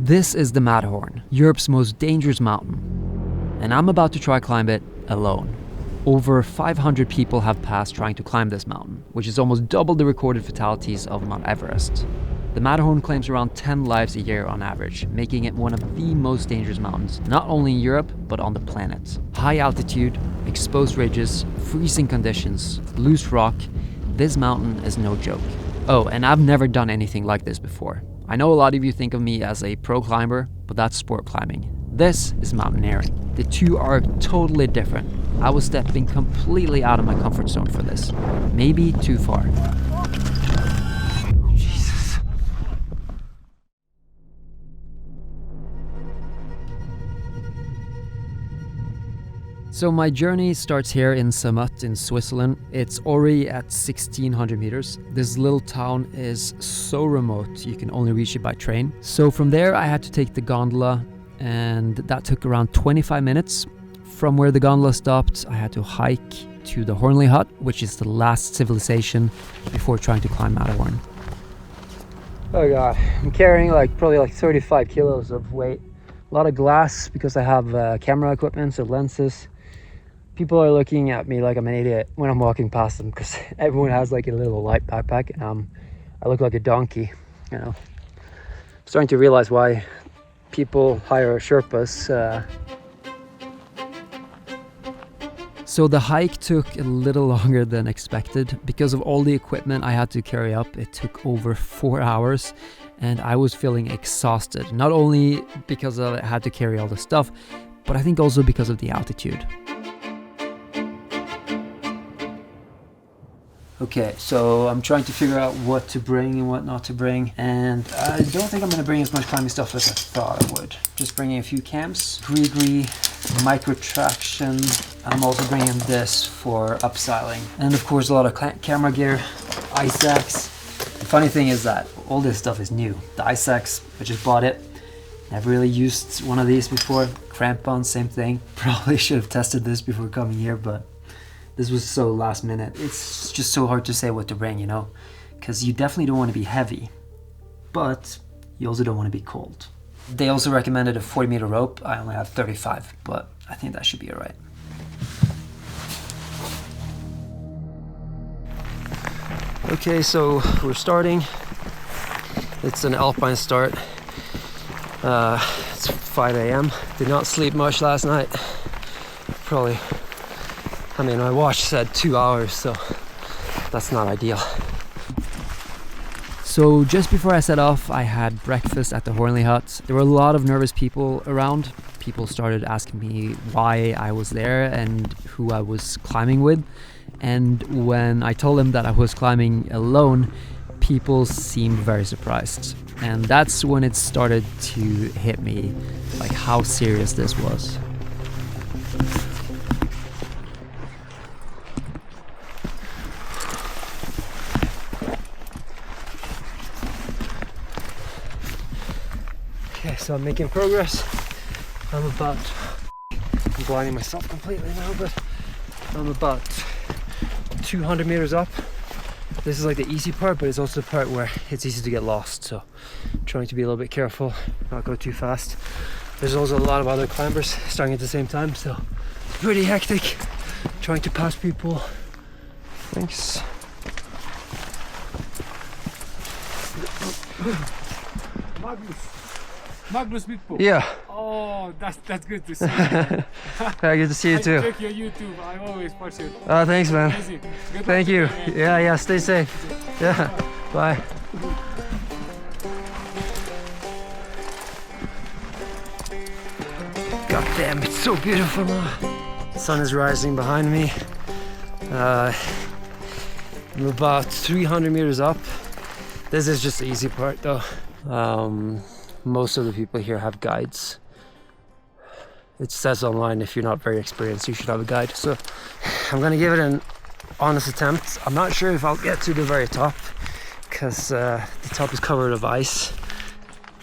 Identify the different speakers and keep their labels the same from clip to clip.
Speaker 1: This is the Matterhorn, Europe's most dangerous mountain, and I'm about to try climb it alone. Over 500 people have passed trying to climb this mountain, which is almost double the recorded fatalities of Mount Everest. The Matterhorn claims around 10 lives a year on average, making it one of the most dangerous mountains, not only in Europe, but on the planet. High altitude, exposed ridges, freezing conditions, loose rock, this mountain is no joke. Oh, and I've never done anything like this before. I know a lot of you think of me as a pro climber, but that's sport climbing. This is mountaineering. The two are totally different. I was stepping completely out of my comfort zone for this. Maybe too far. Jesus. So my journey starts here in Zermatt in Switzerland. It's already at 1600 meters. This little town is so remote, you can only reach it by train. So from there I had to take the gondola, and that took around 25 minutes. From where the gondola stopped, I had to hike to the Hornley Hut, which is the last civilization before trying to climb Matterhorn. Oh god, I'm carrying probably 35 kilos of weight. A lot of glass because I have camera equipment, so lenses. People are looking at me like I'm an idiot when I'm walking past them because everyone has like a little light backpack, and I look like a donkey, you know. I'm starting to realize why people hire Sherpas. So the hike took a little longer than expected. Because of all the equipment I had to carry up, it took over 4 hours, and I was feeling exhausted. Not only because I had to carry all the stuff, but I think also because of the altitude. Okay, so I'm trying to figure out what to bring and what not to bring, and I don't think I'm going to bring as much climbing stuff as I thought I would. Just bringing a few camps, gree, micro traction. I'm also bringing this for upsiling, and of course a lot of camera gear, ice axe. The funny thing is that all this stuff is new. The ice axe, I just bought it. Never really used one of these before. Crampons, same thing. Probably should have tested this before coming here, but this was so last minute. It's just so hard to say what to bring, you know, because you definitely don't want to be heavy, but you also don't want to be cold. They also recommended a 40-meter rope. I only have 35, but I think that should be all right. Okay, so we're starting. It's an alpine start. It's 5 a.m. Did not sleep much last night. Probably, I mean, my watch said 2 hours, so that's not ideal. So just before I set off, I had breakfast at the Hornley Hut. There were a lot of nervous people around. People started asking me why I was there and who I was climbing with. And when I told them that I was climbing alone, people seemed very surprised. And that's when it started to hit me, like how serious this was. Okay, so I'm making progress. I'm blinding myself completely now, but I'm about 200 meters up. This is like the easy part, but it's also the part where it's easy to get lost, so I'm trying to be a little bit careful, not go too fast. There's also a lot of other climbers starting at the same time, so it's pretty hectic trying to pass people. Thanks.
Speaker 2: Magnus Midtbø.
Speaker 1: Yeah.
Speaker 2: Oh, that's good to see.
Speaker 1: Yeah, good to see you too.
Speaker 2: I check your YouTube. I always watch it.
Speaker 1: Oh, thanks, man.
Speaker 2: Amazing. Good
Speaker 1: Thank you. Yeah, stay safe. Yeah, bye. God damn, it's so beautiful now. The sun is rising behind me. I'm about 300 meters up. This is just the easy part though. Most of the people here have guides. It says online if you're not very experienced you should have a guide, so I'm gonna give it an honest attempt. I'm not sure if I'll get to the very top because the top is covered of ice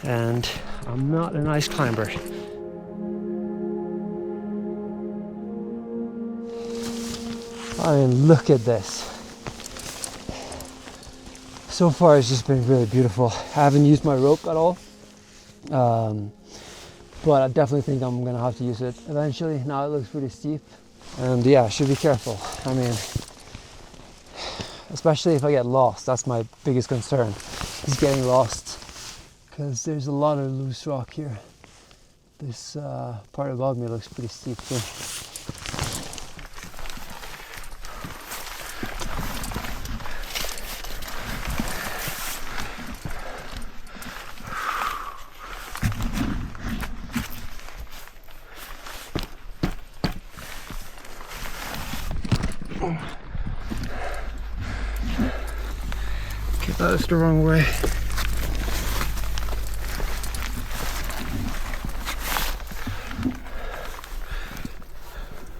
Speaker 1: and I'm not an ice climber. I mean, look at this. So far it's just been really beautiful. I haven't used my rope at all. But I definitely think I'm gonna have to use it eventually. Now it looks pretty steep, and yeah, I should be careful. I mean, especially if I get lost, that's my biggest concern, is getting lost, because there's a lot of loose rock here. This part above me looks pretty steep too. Okay, that is the wrong way.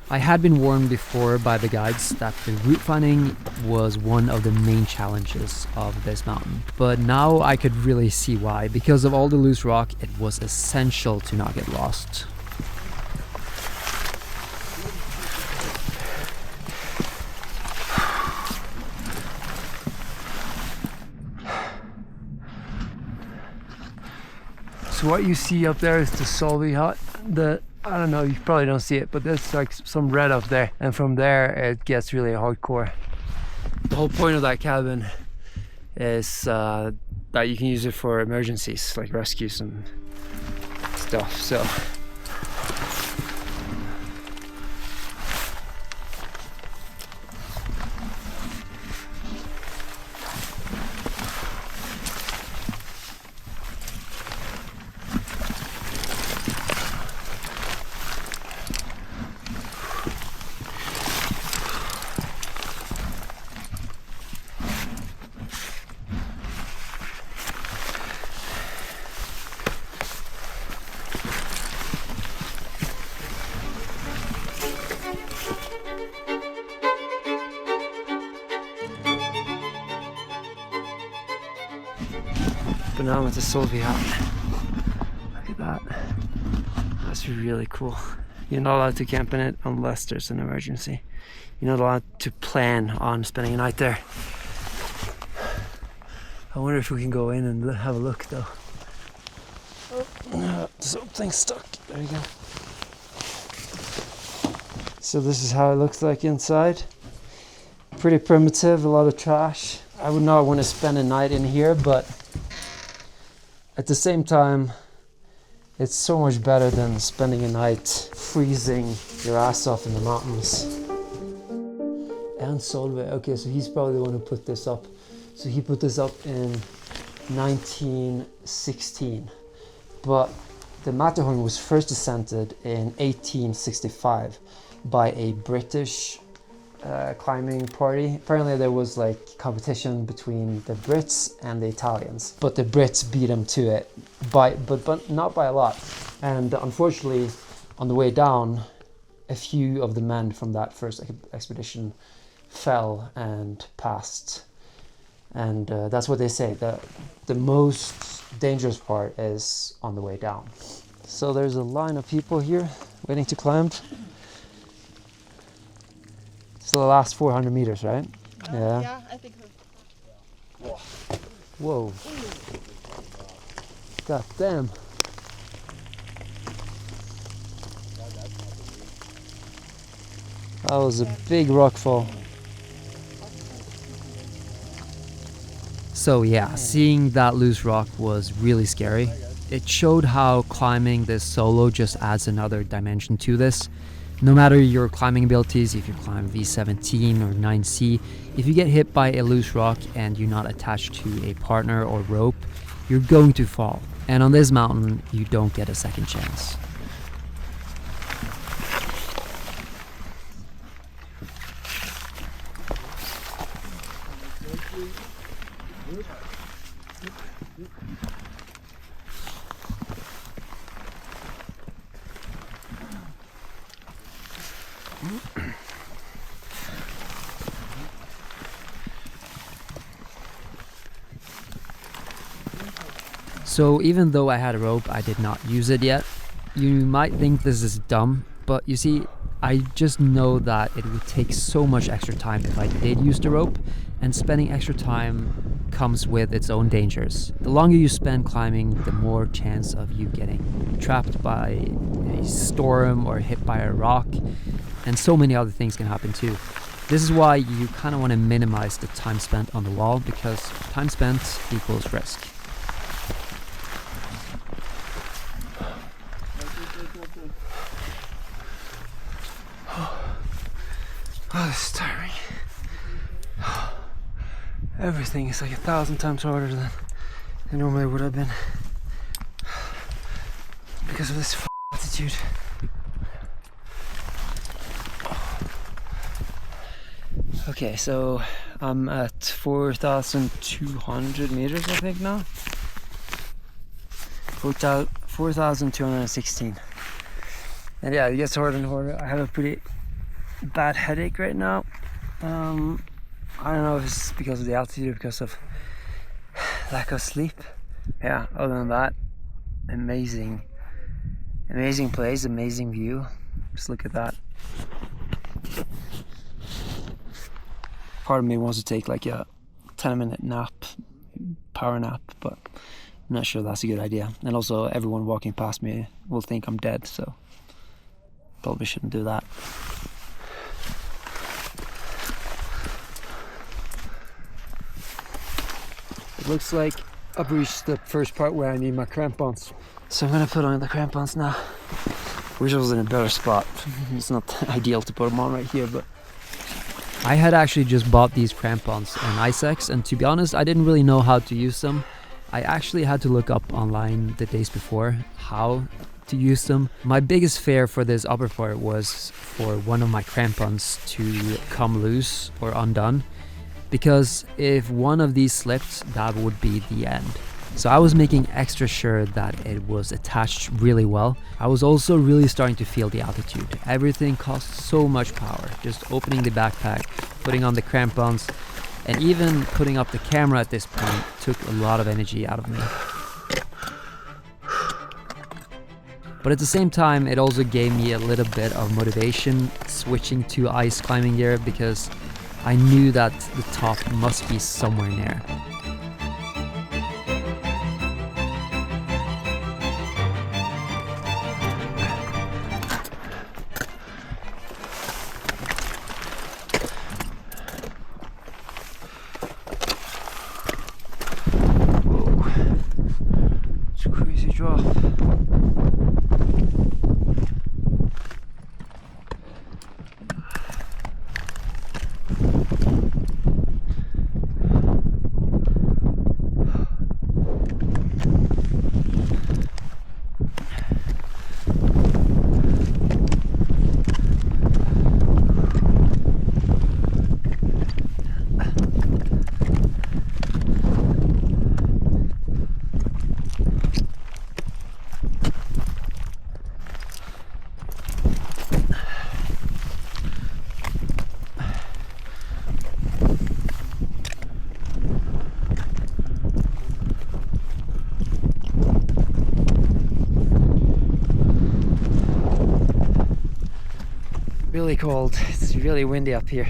Speaker 1: I had been warned before by the guides that the route finding was one of the main challenges of this mountain. But now I could really see why. Because of all the loose rock, it was essential to not get lost. So what you see up there is the Solvay hut. I don't know, you probably don't see it, but there's like some red up there, and from there it gets really hardcore. The whole point of that cabin is that you can use it for emergencies, like rescues and stuff. So but now I'm at the Solvay hut. Look at that. That's really cool. You're not allowed to camp in it unless there's an emergency. You're not allowed to plan on spending a night there. I wonder if we can go in and have a look though. Oh, something's stuck. There you go. So this is how it looks like inside. Pretty primitive, a lot of trash. I would not want to spend a night in here, but at the same time, it's so much better than spending a night freezing your ass off in the mountains. And Solvay, okay, so he's probably the one who put this up. So he put this up in 1916, but the Matterhorn was first ascended in 1865 by a British climbing party. Apparently there was like competition between the Brits and the Italians, but the Brits beat them to it but not by a lot. And unfortunately, on the way down, a few of the men from that first expedition fell and passed. And that's what they say, that the most dangerous part is on the way down. So there's a line of people here waiting to climb. So the last 400 meters, right? Yeah.
Speaker 3: Yeah, I think so.
Speaker 1: Whoa. God damn. That was a big rock fall. So yeah, seeing that loose rock was really scary. It showed how climbing this solo just adds another dimension to this. No matter your climbing abilities, if you climb V17 or 9C, if you get hit by a loose rock and you're not attached to a partner or rope, you're going to fall. And on this mountain, you don't get a second chance. So even though I had a rope, I did not use it yet. You might think this is dumb, but you see, I just know that it would take so much extra time if I did use the rope, and spending extra time comes with its own dangers. The longer you spend climbing, the more chance of you getting trapped by a storm or hit by a rock, and so many other things can happen too. This is why you kind of want to minimize the time spent on the wall, because time spent equals risk.
Speaker 4: Oh, this is tiring. Everything is like 1,000 times harder than it normally would have been because of this altitude. Okay, so I'm at 4,200 meters, I think now. 4,216. And yeah, it gets harder and harder. I have a pretty bad headache right now. I don't know if it's because of the altitude or because of lack of sleep. Yeah, other than that, amazing place, amazing view. Just look at that. Part of me wants to take like a 10-minute nap, power nap, but I'm not sure that's a good idea. And also everyone walking past me will think I'm dead, so probably shouldn't do that. It looks like I've reached the first part where I need my crampons. So I'm gonna put on the crampons now. Wish I was in a better spot. It's not ideal to put them on right here, but
Speaker 1: I had actually just bought these crampons on ISEX, and to be honest, I didn't really know how to use them. I actually had to look up online the days before how to use them. My biggest fear for this upper part was for one of my crampons to come loose or undone, because if one of these slipped, that would be the end. So I was making extra sure that it was attached really well. I was also really starting to feel the altitude. Everything costs so much power. Just opening the backpack, putting on the crampons, and even putting up the camera at this point took a lot of energy out of me. But at the same time, it also gave me a little bit of motivation switching to ice climbing gear, because I knew that the top must be somewhere near.
Speaker 4: Drop. Really cold. It's really windy up here.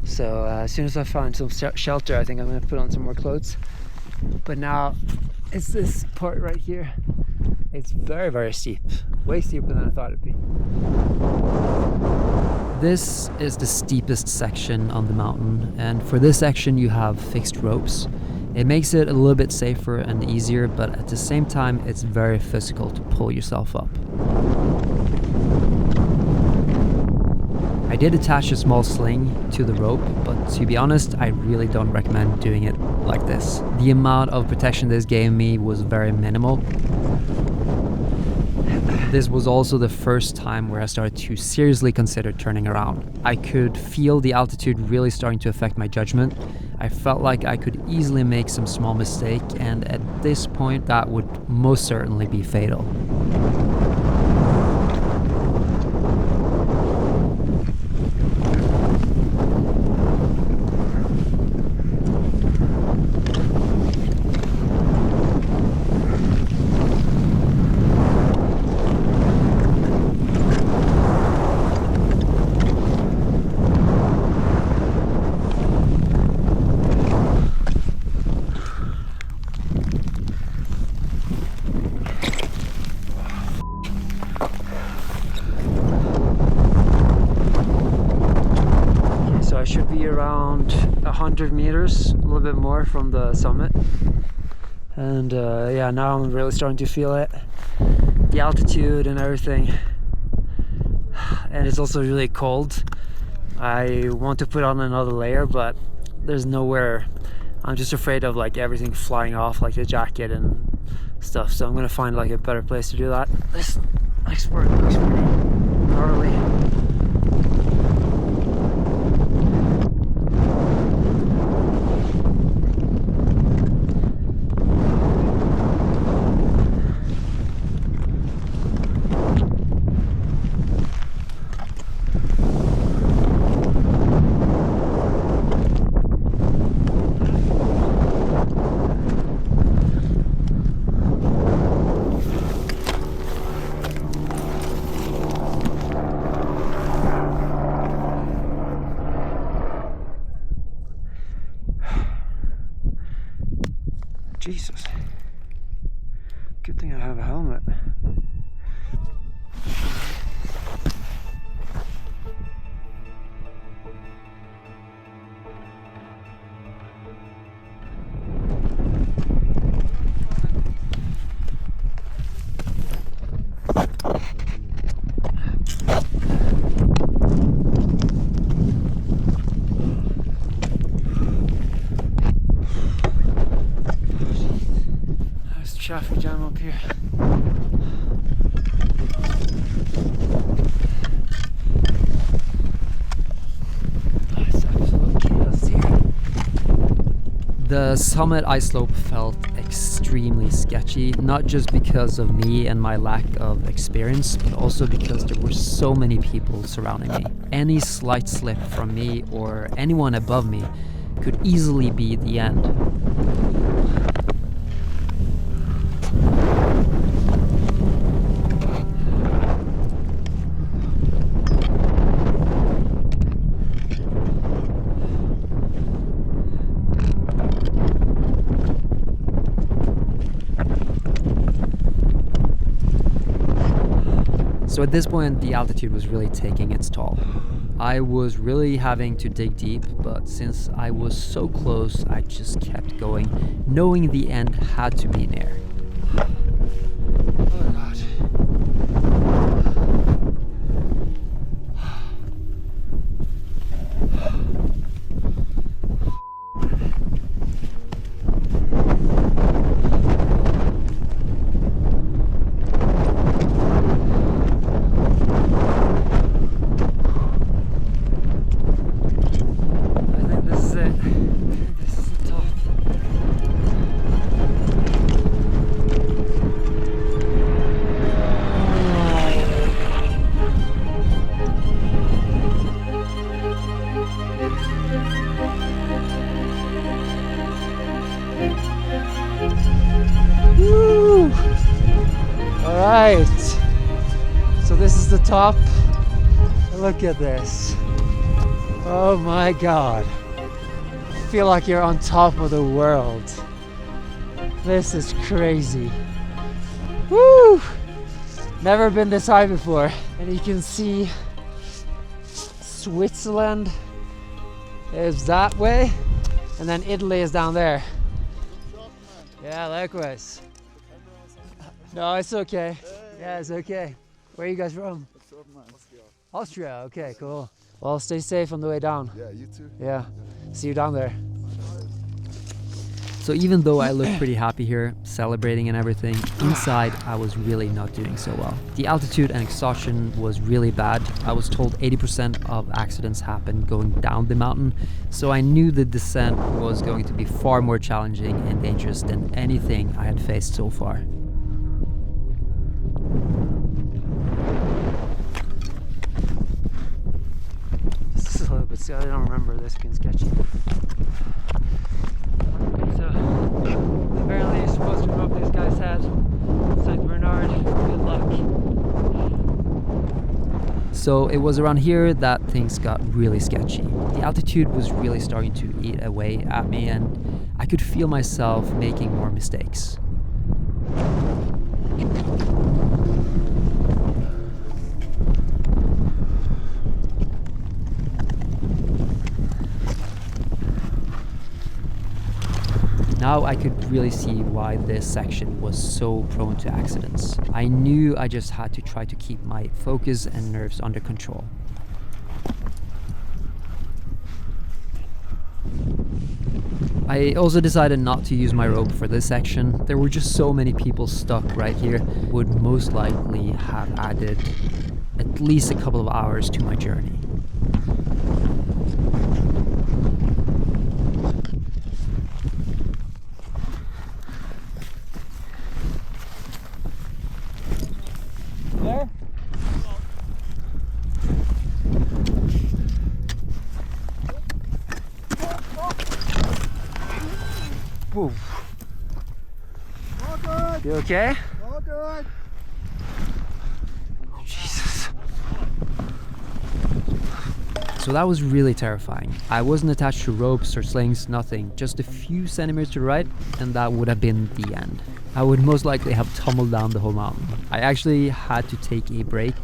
Speaker 4: So as soon as I find some shelter, I think I'm gonna put on some more clothes. But now it's this part right here. It's very, very steep. Way steeper than I thought it'd be.
Speaker 1: This is the steepest section on the mountain, and for this section you have fixed ropes. It makes it a little bit safer and easier, but at the same time it's very physical to pull yourself up. I did attach a small sling to the rope, but to be honest, I really don't recommend doing it like this. The amount of protection this gave me was very minimal. This was also the first time where I started to seriously consider turning around. I could feel the altitude really starting to affect my judgment. I felt like I could easily make some small mistake, and at this point that would most certainly be fatal.
Speaker 4: around 100 meters, a little bit more from the summit. And yeah, now I'm really starting to feel it, the altitude and everything. And it's also really cold. I want to put on another layer, but there's nowhere. I'm just afraid of like everything flying off, like the jacket and stuff. So I'm gonna find like a better place to do that. This expert looks pretty gnarly. Jesus. Good thing I have a helmet. Traffic jam up here. Oh, it's absolute chaos here.
Speaker 1: The summit ice slope felt extremely sketchy, not just because of me and my lack of experience, but also because there were so many people surrounding me. Any slight slip from me or anyone above me could easily be the end. So at this point, the altitude was really taking its toll. I was really having to dig deep, but since I was so close, I just kept going, knowing the end had to be near.
Speaker 4: Oh God. Alright, so this is the top. Look at this. Oh my God. I feel like you're on top of the world. This is crazy. Woo! Never been this high before. And you can see Switzerland is that way, and then Italy is down there. Yeah, likewise. No, it's okay. Yeah, it's okay. Where are you guys from? Austria. Okay, cool. Well, stay safe on the way down.
Speaker 3: Yeah, you too.
Speaker 4: Yeah. See you down there.
Speaker 1: So even though I looked pretty happy here, celebrating and everything, inside I was really not doing so well. The altitude and exhaustion was really bad. I was told 80% of accidents happen going down the mountain, so I knew the descent was going to be far more challenging and dangerous than anything I had faced so far.
Speaker 4: This is a little bit scary. I don't remember this being sketchy. So, apparently you're supposed to go up this guy's head. St. Bernard, good luck.
Speaker 1: So it was around here that things got really sketchy. The altitude was really starting to eat away at me, and I could feel myself making more mistakes. Now I could really see why this section was so prone to accidents. I knew I just had to try to keep my focus and nerves under control. I also decided not to use my rope for this section. There were just so many people stuck right here, would most likely have added at least a couple of hours to my journey.
Speaker 3: There?
Speaker 4: Whoa.
Speaker 3: All good.
Speaker 4: You okay?
Speaker 3: All good.
Speaker 4: Jesus.
Speaker 1: So that was really terrifying. I wasn't attached to ropes or slings, nothing. Just a few centimeters to the right, and that would have been the end. I would most likely have tumbled down the whole mountain. I actually had to take a break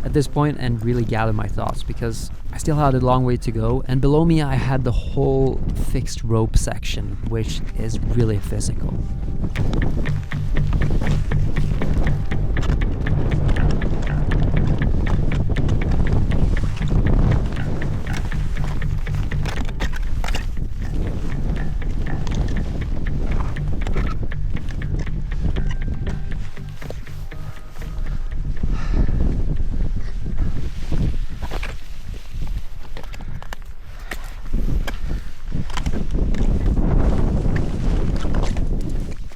Speaker 1: at this point and really gather my thoughts, because I still had a long way to go, and below me I had the whole fixed rope section, which is really physical.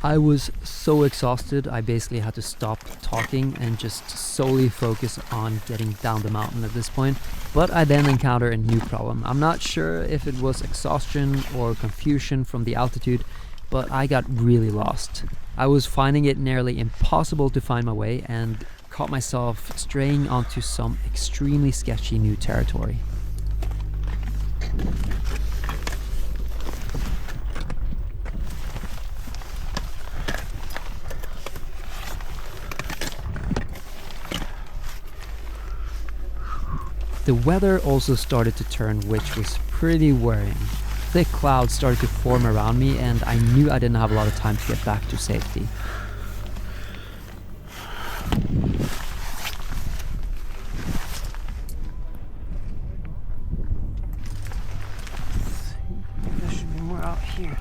Speaker 1: I was so exhausted, I basically had to stop talking and just solely focus on getting down the mountain at this point. But I then encountered a new problem. I'm not sure if it was exhaustion or confusion from the altitude, but I got really lost. I was finding it nearly impossible to find my way and caught myself straying onto some extremely sketchy new territory. The weather also started to turn, which was pretty worrying. Thick clouds started to form around me, and I knew I didn't have a lot of time to get back to safety.
Speaker 4: There should be more out here.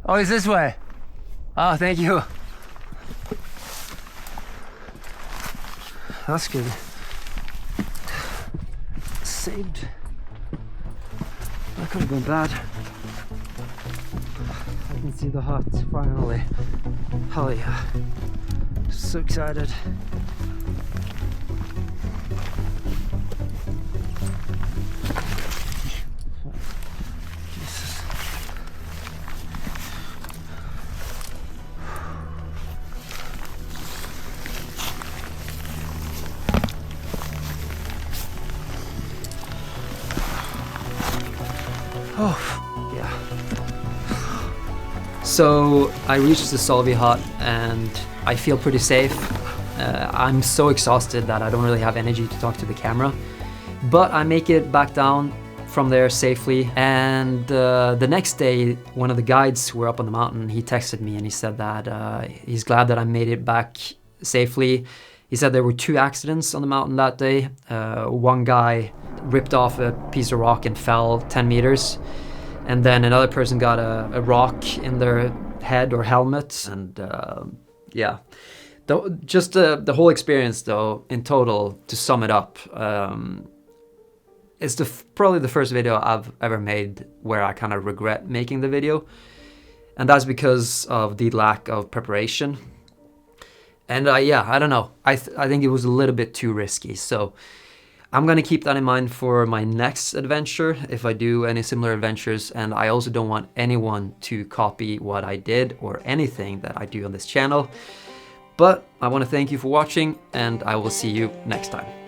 Speaker 4: Oh, it's this way. Oh, thank you. That's good. Saved. That could have been bad. I can see the hut finally. Hell yeah. So excited. Jesus. Oh, yeah.
Speaker 1: So I reached the Solvay hut and I feel pretty safe. I'm so exhausted that I don't really have energy to talk to the camera. But I make it back down from there safely. And the next day, one of the guides who were up on the mountain, he texted me and he said that he's glad that I made it back safely. He said there were 2 accidents on the mountain that day. One guy ripped off a piece of rock and fell 10 meters. And then another person got a rock in their head or helmet. And yeah, the whole experience though, in total, to sum it up, it's probably the first video I've ever made where I kind of regret making the video. And that's because of the lack of preparation. And yeah, I don't know. I think it was a little bit too risky. So I'm gonna keep that in mind for my next adventure, if I do any similar adventures. And I also don't want anyone to copy what I did or anything that I do on this channel. But I want to thank you for watching, and I will see you next time.